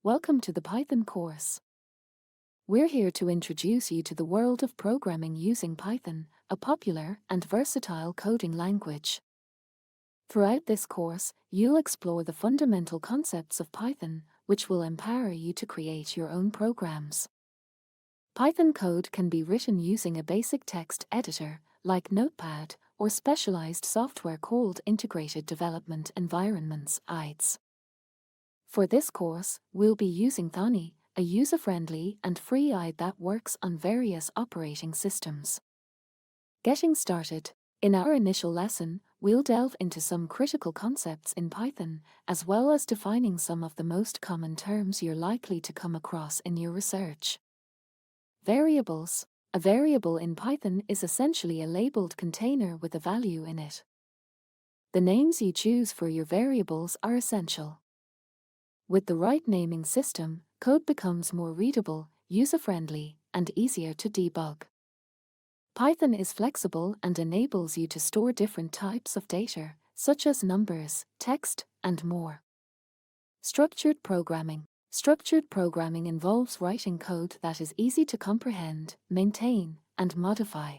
Welcome to the Python course. We're here to introduce you to the world of programming using Python, a popular and versatile coding language. Throughout this course, you'll explore the fundamental concepts of Python, which will empower you to create your own programs. Python code can be written using a basic text editor, like Notepad, or specialized software called Integrated Development Environments, IDEs. For this course, we'll be using Thani, a user-friendly and free IDE that works on various operating systems. Getting started. In our initial lesson, we'll delve into some critical concepts in Python, as well as defining some of the most common terms you're likely to come across in your research. Variables. A variable in Python is essentially a labeled container with a value in it. The names you choose for your variables are essential. With the right naming system, code becomes more readable, user-friendly, and easier to debug. Python is flexible and enables you to store different types of data, such as numbers, text, and more. Structured programming. Structured programming involves writing code that is easy to comprehend, maintain, and modify.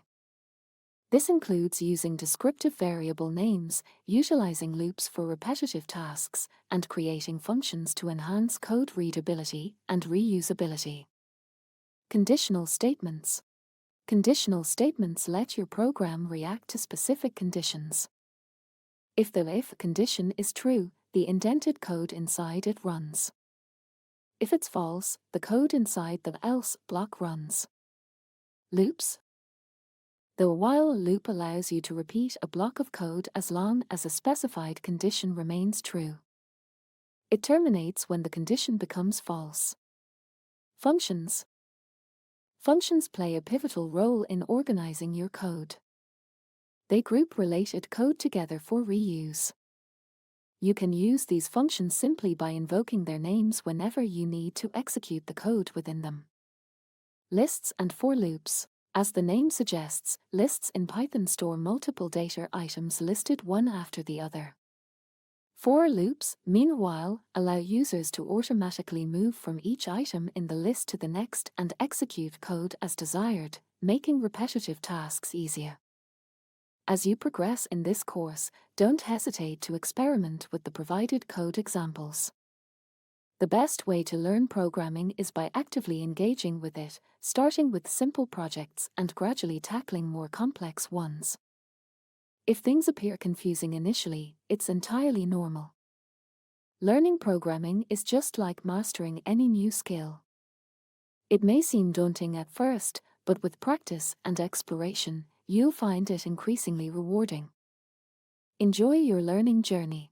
This includes using descriptive variable names, utilizing loops for repetitive tasks, and creating functions to enhance code readability and reusability. Conditional statements. Conditional statements let your program react to specific conditions. If the if condition is true, the indented code inside it runs. If it's false, the code inside the else block runs. Loops. The while loop allows you to repeat a block of code as long as a specified condition remains true. It terminates when the condition becomes false. Functions. Functions play a pivotal role in organizing your code. They group related code together for reuse. You can use these functions simply by invoking their names whenever you need to execute the code within them. Lists and for loops. As the name suggests, lists in Python store multiple data items listed one after the other. For loops, meanwhile, allow users to automatically move from each item in the list to the next and execute code as desired, making repetitive tasks easier. As you progress in this course, don't hesitate to experiment with the provided code examples. The best way to learn programming is by actively engaging with it, starting with simple projects and gradually tackling more complex ones. If things appear confusing initially, it's entirely normal. Learning programming is just like mastering any new skill. It may seem daunting at first, but with practice and exploration, you'll find it increasingly rewarding. Enjoy your learning journey.